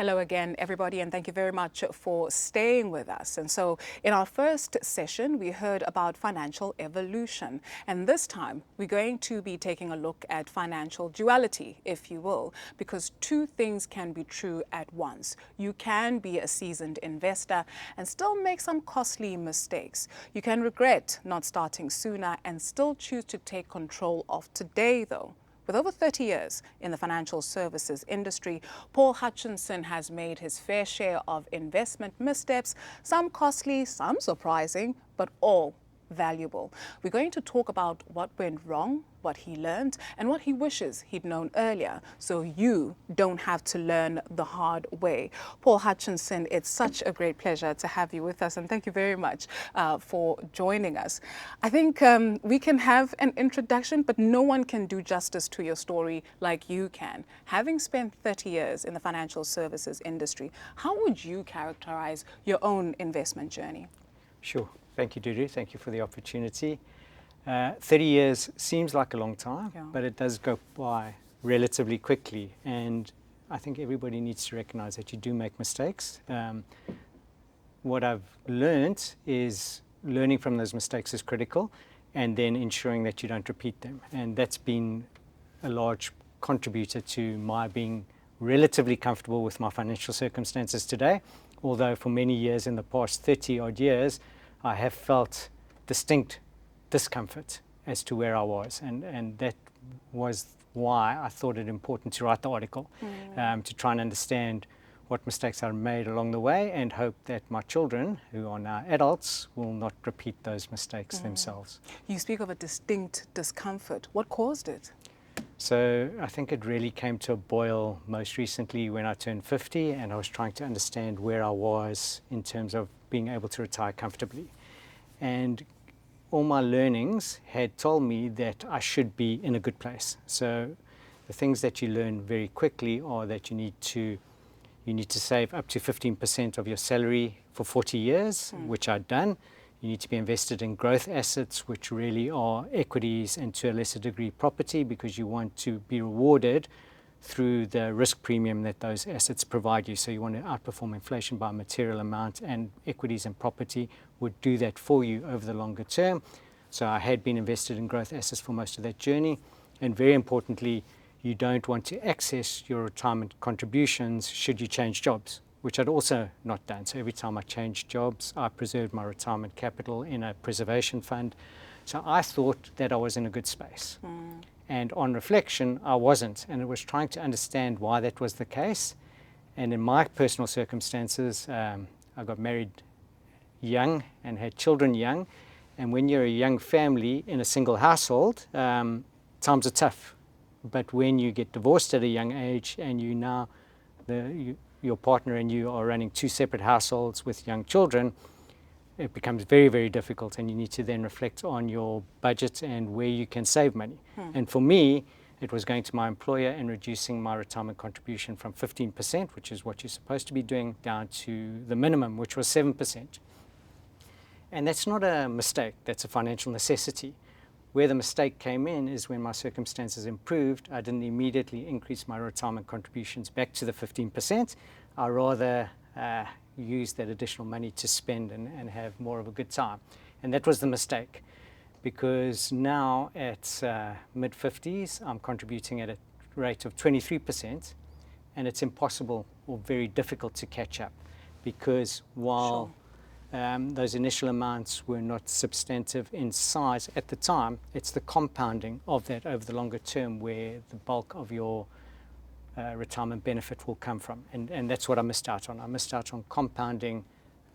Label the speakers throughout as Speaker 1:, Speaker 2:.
Speaker 1: Hello again, everybody, and thank you very much for staying with us. And so in our first session, we heard about financial evolution. And this time, we're going to be taking a look at financial duality, if you will, because two things can be true at once. You can be a seasoned investor and still make some costly mistakes. You can regret not starting sooner and still choose to take control of today, though. With over 30 years in the financial services industry, Paul Hutchinson has made his fair share of investment missteps, some costly, some surprising, but all valuable. We're going to talk about what went wrong, what he learned, and what he wishes he'd known earlier, so you don't have to learn the hard way. Paul Hutchinson, it's such a great pleasure to have you with us, and thank you very much for joining us. I think we can have an introduction, but no one can do justice to your story like you can. Having spent 30 years in the financial services industry, how would you characterize your own investment journey?
Speaker 2: Sure. Thank you, Dudu. Thank you for the opportunity. 30 years seems like a long time, but it does go by relatively quickly. And I think everybody needs to recognize that you do make mistakes. What I've learned is learning from those mistakes is critical, and then ensuring that you don't repeat them. And that's been a large contributor to my being relatively comfortable with my financial circumstances today. Although for many years in the past 30 odd years, I have felt distinct discomfort as to where I was, and that was why I thought it important to write the article, to try and understand what mistakes I made along the way and hope that my children, who are now adults, will not repeat those mistakes themselves.
Speaker 1: You speak of a distinct discomfort. What caused it?
Speaker 2: So I think it really came to a boil most recently when I turned 50, and I was trying to understand where I was in terms of being able to retire comfortably. And all my learnings had told me that I should be in a good place. So the things that you learn very quickly are that you need to save up to 15% of your salary for 40 years, which I'd done. You need to be invested in growth assets, which really are equities and to a lesser degree property, because you want to be rewarded through the risk premium that those assets provide you. So you want to outperform inflation by a material amount, and equities and property would do that for you over the longer term. So I had been invested in growth assets for most of that journey. And very importantly, you don't want to access your retirement contributions should you change jobs, which I'd also not done. So every time I changed jobs, I preserved my retirement capital in a preservation fund. So I thought that I was in a good space. And on reflection, I wasn't. And it was trying to understand why that was the case. And in my personal circumstances, I got married young and had children young. And when you're a young family in a single household, times are tough. But when you get divorced at a young age and you now, your partner and you are running two separate households with young children, it becomes very, very difficult, and you need to then reflect on your budget and where you can save money. And for me, it was going to my employer and reducing my retirement contribution from 15%, which is what you're supposed to be doing, down to the minimum, which was 7%. And that's not a mistake, that's a financial necessity. Where the mistake came in is when my circumstances improved, I didn't immediately increase my retirement contributions back to the 15%. I rather use that additional money to spend and have more of a good time. And that was the mistake, because now at mid-50s, I'm contributing at a rate of 23%, and it's impossible or very difficult to catch up, because while those initial amounts were not substantive in size at the time, it's the compounding of that over the longer term where the bulk of your retirement benefit will come from. And that's what I missed out on. I missed out on compounding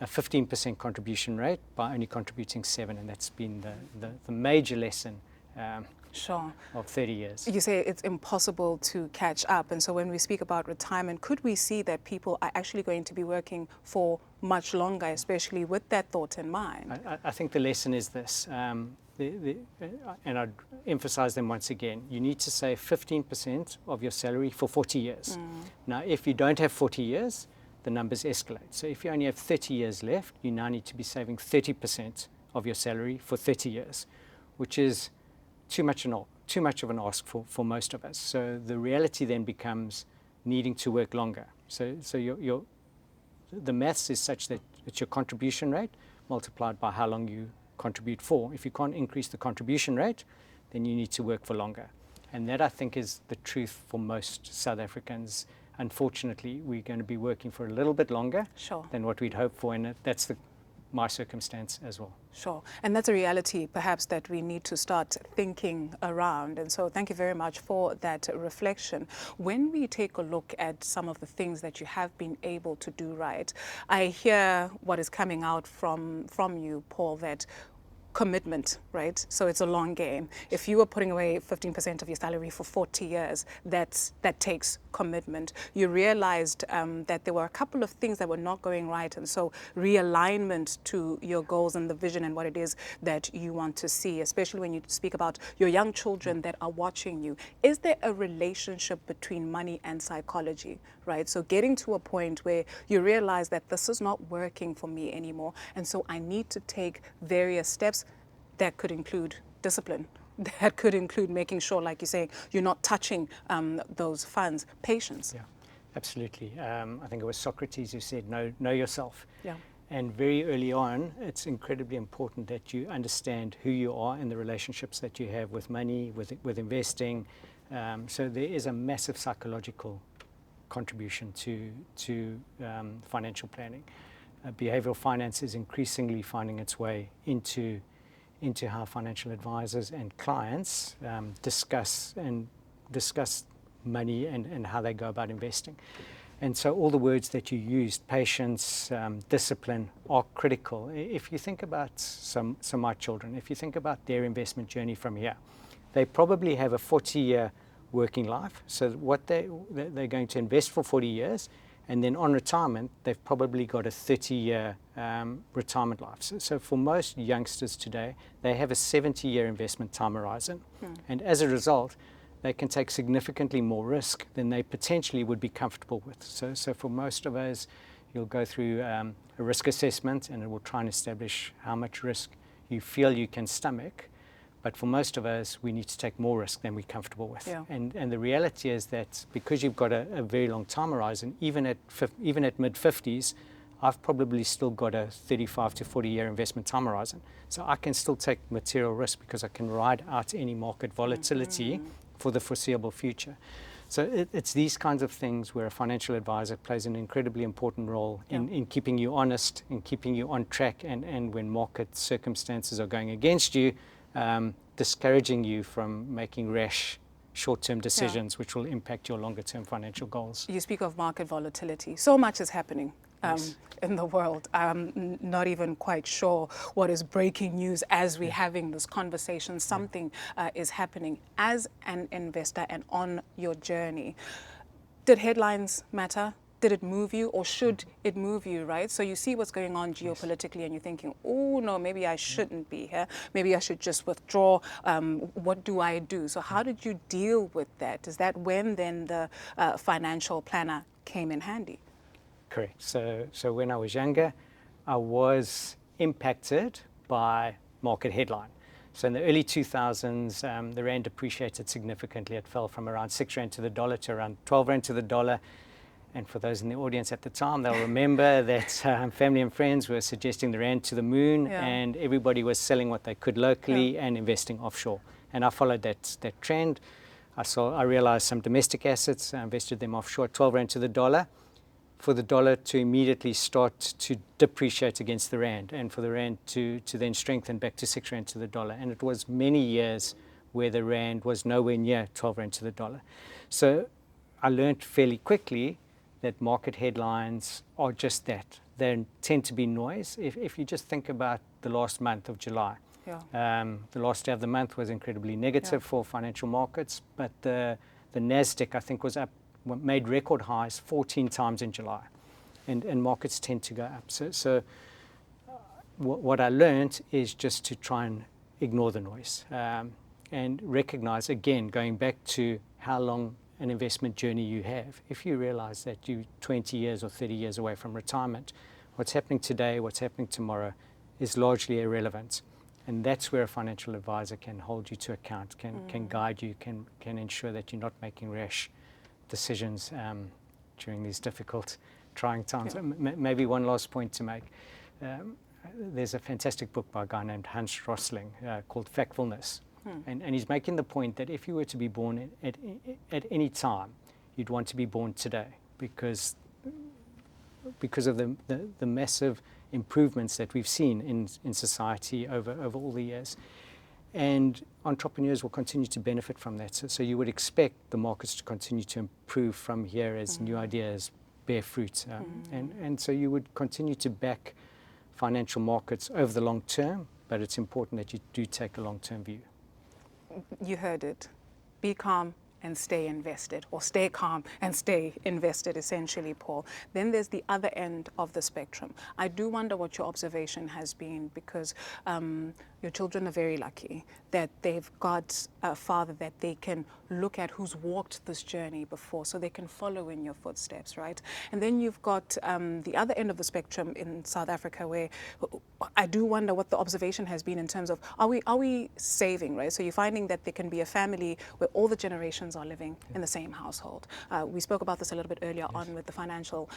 Speaker 2: a 15% contribution rate by only contributing 7%, and that's been the major lesson of 30 years.
Speaker 1: You say it's impossible to catch up, and so when we speak about retirement, could we see that people are actually going to be working for much longer, especially with that thought in mind?
Speaker 2: I think the lesson is this, and I'd emphasize them once again. You need to save 15% of your salary for 40 years. Now, if you don't have 40 years, the numbers escalate. So if you only have 30 years left, you now need to be saving 30% of your salary for 30 years, which is too much of an ask for most of us. So the reality then becomes needing to work longer. So the maths is such that it's your contribution rate multiplied by how long you contribute for. If you can't increase the contribution rate, then you need to work for longer. And that, I think, is the truth for most South Africans. Unfortunately, we're going to be working for a little bit longer than what we'd hoped for, and that's my circumstance as well.
Speaker 1: Sure. And that's a reality perhaps that we need to start thinking around. And so thank you very much for that reflection. When we take a look at some of the things that you have been able to do right, I hear what is coming out from you, Paul, that commitment, right? So it's a long game. If you were putting away 15% of your salary for 40 years, that takes commitment. You realized that there were a couple of things that were not going right, and so realignment to your goals and the vision and what it is that you want to see, especially when you speak about your young children that are watching you. Is there a relationship between money and psychology, right? So getting to a point where you realize that this is not working for me anymore, and so I need to take various steps. That could include discipline. That could include making sure, like you're saying, you're not touching those funds. Patience.
Speaker 2: Yeah, absolutely. I think it was Socrates who said, know yourself.
Speaker 1: Yeah.
Speaker 2: And very early on, it's incredibly important that you understand who you are and the relationships that you have with money, with investing. So there is a massive psychological contribution to financial planning. Behavioral finance is increasingly finding its way into how financial advisors and clients discuss money and how they go about investing. And so all the words that you used, patience, discipline, are critical. If you think about some of my children, if you think about their investment journey from here, they probably have a 40-year working life. So what they're going to invest for 40 years, and then on retirement, they've probably got a 30-year retirement life. So for most youngsters today, they have a 70-year investment time horizon. And as a result, they can take significantly more risk than they potentially would be comfortable with. So for most of us, you'll go through a risk assessment, and it will try and establish how much risk you feel you can stomach. But for most of us, we need to take more risk than we're comfortable with.
Speaker 1: Yeah.
Speaker 2: And the reality is that because you've got a very long time horizon, even at mid-50s, I've probably still got a 35 to 40-year investment time horizon. So I can still take material risk because I can ride out any market volatility for the foreseeable future. So it's these kinds of things where a financial advisor plays an incredibly important role in keeping you honest, in keeping you on track, and when market circumstances are going against you, discouraging you from making rash short-term decisions which will impact your longer-term financial goals.
Speaker 1: You speak of market volatility. So much is happening in the world. I'm not even quite sure what is breaking news as we're having this conversation. Something is happening. As an investor and on your journey, did headlines matter? Did it move you, or should it move you, right? So you see what's going on geopolitically and you're thinking, oh no, maybe I shouldn't be here. Maybe I should just withdraw. What do I do? So how did you deal with that? Is that when then the financial planner came in handy?
Speaker 2: Correct. So when I was younger, I was impacted by market headline. So in the early 2000s, the rand depreciated significantly. It fell from around 6 rand to the dollar to around 12 rand to the dollar. And for those in the audience at the time, they'll remember that family and friends were suggesting the rand to the moon, and everybody was selling what they could locally and investing offshore. And I followed that trend. I realized some domestic assets, I invested them offshore at 12 rand to the dollar, for the dollar to immediately start to depreciate against the rand, and for the rand to then strengthen back to 6 rand to the dollar. And it was many years where the rand was nowhere near 12 rand to the dollar. So I learned fairly quickly that market headlines are just that. They tend to be noise. If you just think about the last month of July, the last day of the month was incredibly negative for financial markets, but the NASDAQ, I think, made record highs 14 times in July, and markets tend to go up. So what I learned is just to try and ignore the noise and recognize, again, going back to how long an investment journey you have. If you realize that you're 20 years or 30 years away from retirement, what's happening today, what's happening tomorrow is largely irrelevant. And that's where a financial advisor can hold you to account, can guide you, can ensure that you're not making rash decisions during these difficult, trying times.
Speaker 1: Yeah.
Speaker 2: Maybe one last point to make. There's a fantastic book by a guy named Hans Rosling called Factfulness. And he's making the point that if you were to be born at any time, you'd want to be born today because of the massive improvements that we've seen in society over all the years. And entrepreneurs will continue to benefit from that. So you would expect the markets to continue to improve from here as new ideas bear fruit. And so you would continue to back financial markets over the long term, but it's important that you do take a long-term view.
Speaker 1: You heard it. Be calm and stay invested, or stay calm and stay invested, essentially, Paul. Then there's the other end of the spectrum. I do wonder what your observation has been, because your children are very lucky that they've got a father that they can look at who's walked this journey before, so they can follow in your footsteps, right? And then you've got the other end of the spectrum in South Africa, where I do wonder what the observation has been in terms of, are we saving, right? So you're finding that there can be a family where all the generations are living in the same household. We spoke about this a little bit earlier on with the financial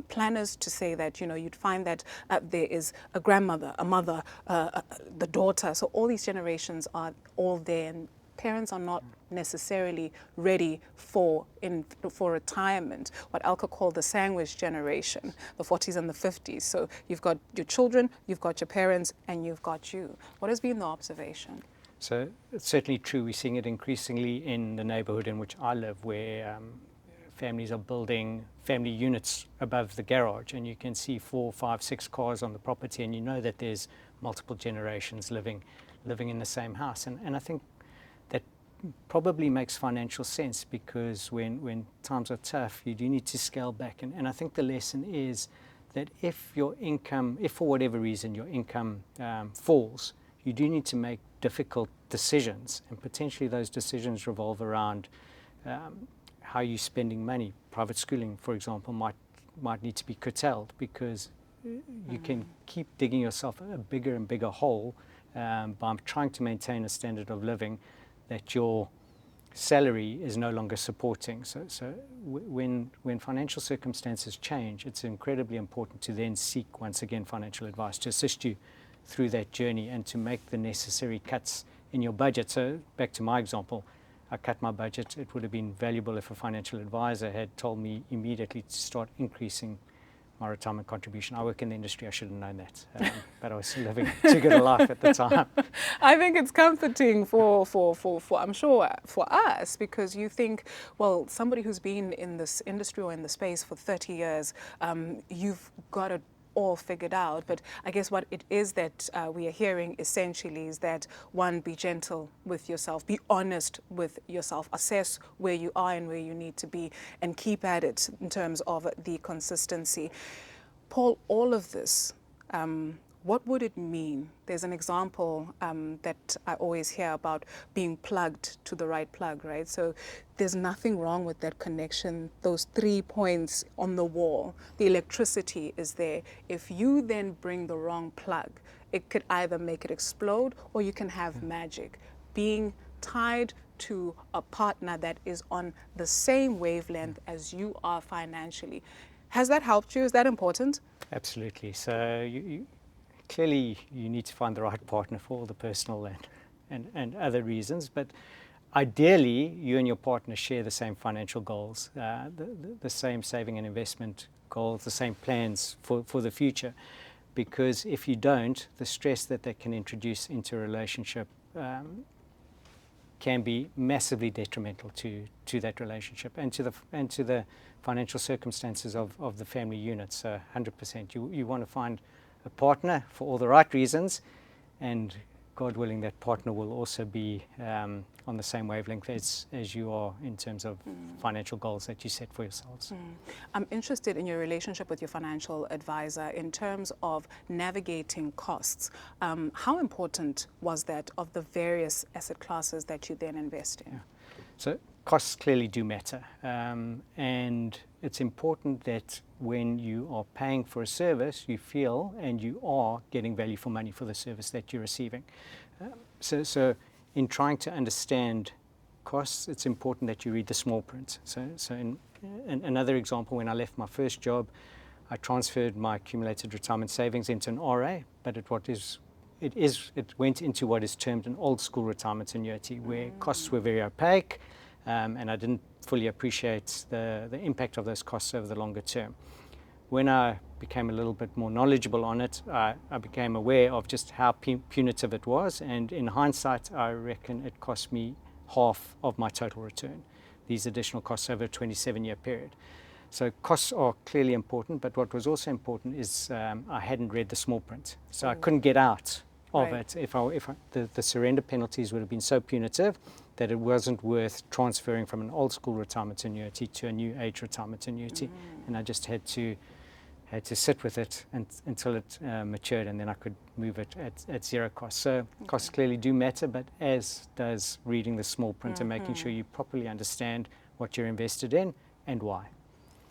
Speaker 1: planners, to say that, you know, you'd find that there is a grandmother, a mother, the daughter. So all these generations are all there, and parents are not necessarily ready for retirement, what Alka called the sandwich generation, the 40s and the 50s. So you've got your children, you've got your parents, and you've got you. What has been the observation?
Speaker 2: So it's certainly true. We're seeing it increasingly in the neighborhood in which I live, where families are building family units above the garage, and you can see 4, 5, 6 cars on the property, and you know that there's multiple generations living in the same house. And I think that probably makes financial sense, because when times are tough, you do need to scale back. And I think the lesson is that if for whatever reason your income falls, you do need to make difficult decisions, and potentially those decisions revolve around how you're spending money. Private schooling, for example, might need to be curtailed, because you can keep digging yourself a bigger and bigger hole by trying to maintain a standard of living that your salary is no longer supporting. So when financial circumstances change, it's incredibly important to then seek, once again, financial advice to assist you through that journey and to make the necessary cuts in your budget. So back to my example, I cut my budget. It would have been valuable if a financial advisor had told me immediately to start increasing my retirement contribution. I work in the industry, I should have known that, but I was living too good a life at the time.
Speaker 1: I think it's comforting for I'm sure for us, because you think, well, somebody who's been in this industry or in the space for 30 years, you've got it all figured out. But I guess what it is that we are hearing essentially is that, one, be gentle with yourself, be honest with yourself, assess where you are and where you need to be, and keep at it in terms of the consistency. Paul, all of this, what would it mean? There's an example that I always hear about being plugged to the right plug, right? So there's nothing wrong with that connection, those 3 points on the wall. The electricity is there. If you then bring the wrong plug, it could either make it explode, or you can have magic. Being tied to a partner that is on the same wavelength as you are financially. Has that helped you? Is that important?
Speaker 2: Absolutely. So clearly, you need to find the right partner for all the personal and other reasons, but ideally, you and your partner share the same financial goals, the same saving and investment goals, the same plans for the future. Because if you don't, the stress that can introduce into a relationship can be massively detrimental to that relationship and to the financial circumstances of the family unit. So 100%, you want to find a partner for all the right reasons, and God willing, that partner will also be on the same wavelength as you are in terms of financial goals that you set for yourselves.
Speaker 1: I'm interested in your relationship with your financial advisor in terms of navigating costs. How important was that of the various asset classes that you then invest in?
Speaker 2: Yeah. So costs clearly do matter, and it's important that when you are paying for a service, you feel and you are getting value for money for the service that you're receiving. So in trying to understand costs, it's important that you read the small print. So in another example, when I left my first job, I transferred my accumulated retirement savings into an RA, but it went into what is termed an old school retirement annuity, where costs were very opaque, and I didn't fully appreciate the impact of those costs over the longer term. When I became a little bit more knowledgeable on it, I became aware of just how punitive it was, and in hindsight, I reckon it cost me half of my total return, these additional costs over a 27-year period. So costs are clearly important, but what was also important is I hadn't read the small print. So I couldn't get out of it if the surrender penalties would have been so punitive that it wasn't worth transferring from an old school retirement annuity to a new age retirement annuity. And I just had to sit with it until it matured, and then I could move it at zero cost. So costs clearly do matter, but as does reading the small print and making sure you properly understand what you're invested in and why.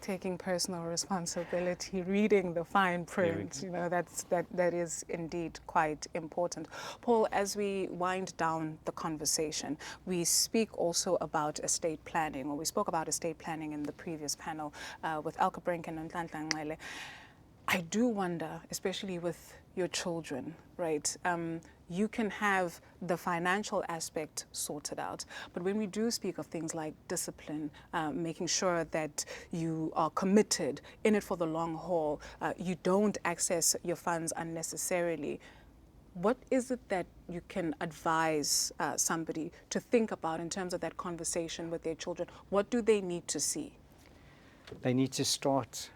Speaker 1: Taking personal responsibility, reading the fine print, you know, that is indeed quite important. Paul, as we wind down the conversation, we speak also about estate planning, or we spoke about estate planning in the previous panel with Elke Brink and Nhlanhla Ncele. I do wonder, especially with your children, right? You can have the financial aspect sorted out, but when we do speak of things like discipline, making sure that you are committed, in it for the long haul, you don't access your funds unnecessarily, what is it that you can advise somebody to think about in terms of that conversation with their children? What do they need to see?
Speaker 2: They need to start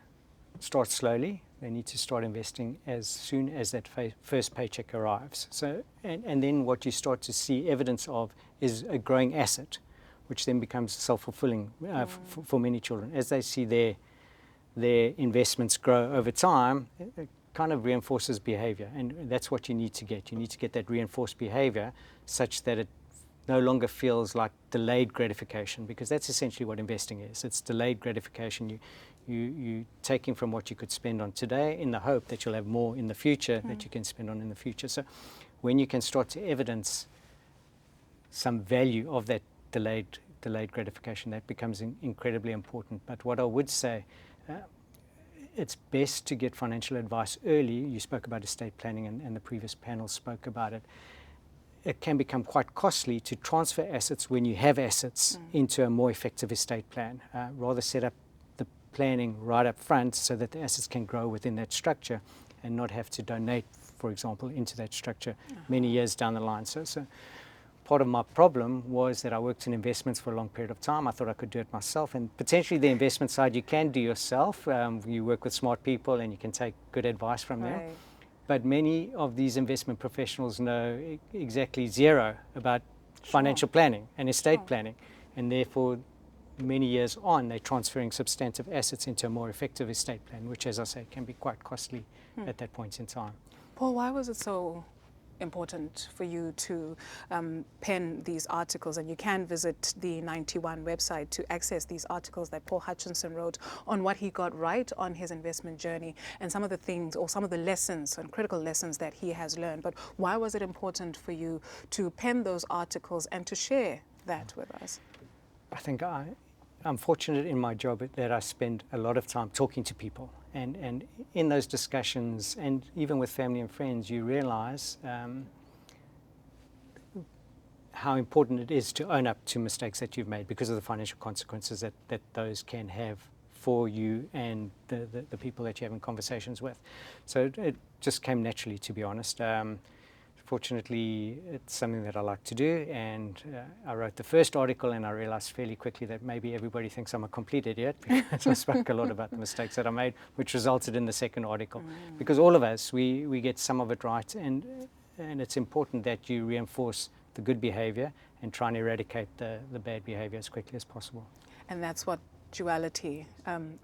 Speaker 2: slowly. They need to start investing as soon as that first paycheck arrives. So, and then what you start to see evidence of is a growing asset, which then becomes self-fulfilling for many children. As they see their investments grow over time, it kind of reinforces behavior, and that's what you need to get. You need to get that reinforced behavior such that it no longer feels like delayed gratification, because that's essentially what investing is. It's delayed gratification. You taking from what you could spend on today in the hope that you'll have more in the future that you can spend on in the future. So when you can start to evidence some value of that delayed gratification, that becomes incredibly important. But what I would say, it's best to get financial advice early. You spoke about estate planning, and the previous panel spoke about it. It can become quite costly to transfer assets when you have assets into a more effective estate plan. Rather set up the planning right up front so that the assets can grow within that structure and not have to donate, for example, into that structure many years down the line. So part of my problem was that I worked in investments for a long period of time. I thought I could do it myself, and potentially the investment side you can do yourself. You work with smart people and you can take good advice from them. But many of these investment professionals know exactly zero about financial planning and estate planning, and therefore many years on they're transferring substantive assets into a more effective estate plan, which, as I say, can be quite costly at that point in time.
Speaker 1: Paul, why was it so important for you to pen these articles? And you can visit the 91 website to access these articles that Paul Hutchinson wrote on what he got right on his investment journey and some of the things or some of the lessons and critical lessons that he has learned. But why was it important for you to pen those articles and to share that with us?
Speaker 2: I think I'm fortunate in my job that I spend a lot of time talking to people. And in those discussions, and even with family and friends, you realize how important it is to own up to mistakes that you've made because of the financial consequences that those can have for you and the people that you're having conversations with. So it just came naturally, to be honest. Fortunately, it's something that I like to do, and I wrote the first article and I realized fairly quickly that maybe everybody thinks I'm a complete idiot because I spoke a lot about the mistakes that I made, which resulted in the second article. Because all of us, we get some of it right, and it's important that you reinforce the good behavior and try and eradicate the bad behavior as quickly as possible.
Speaker 1: And that's what duality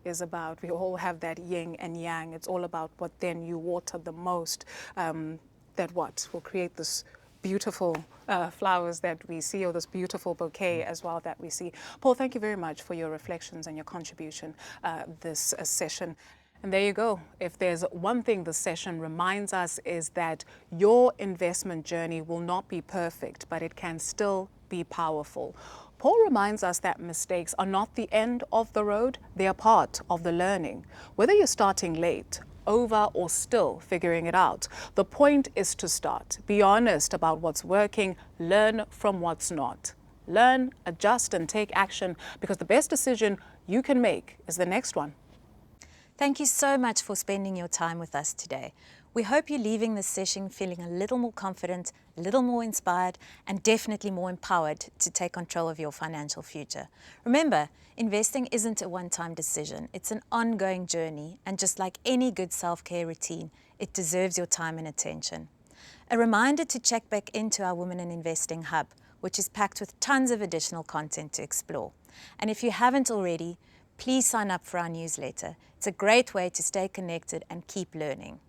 Speaker 1: is about. We all have that yin and yang. It's all about what then you water the most. That what will create this beautiful flowers that we see, or this beautiful bouquet as well that we see. Paul, thank you very much for your reflections and your contribution this session. And there you go. If there's one thing the session reminds us is that your investment journey will not be perfect, but it can still be powerful. Paul reminds us that mistakes are not the end of the road, they are part of the learning. Whether you're starting late, over, or still figuring it out, the point is to start. Be honest about what's working, learn from what's not. Learn, adjust, and take action, because the best decision you can make is the next one.
Speaker 3: Thank you so much for spending your time with us today. We hope you're leaving this session feeling a little more confident, a little more inspired, and definitely more empowered to take control of your financial future. Remember, investing isn't a one-time decision. It's an ongoing journey, and just like any good self-care routine, it deserves your time and attention. A reminder to check back into our Women in Investing Hub, which is packed with tons of additional content to explore. And if you haven't already, please sign up for our newsletter. It's a great way to stay connected and keep learning.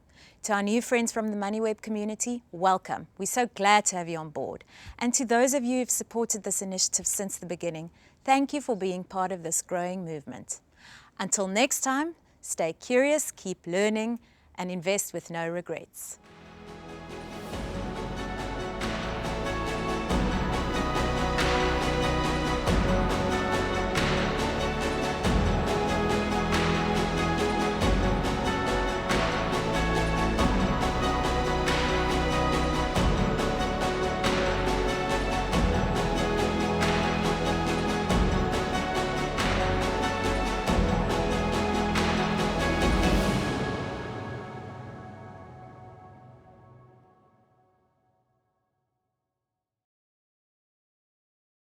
Speaker 3: To our new friends from the Moneyweb community, welcome. We're so glad to have you on board. And to those of you who've supported this initiative since the beginning, thank you for being part of this growing movement. Until next time, stay curious, keep learning, and invest with no regrets.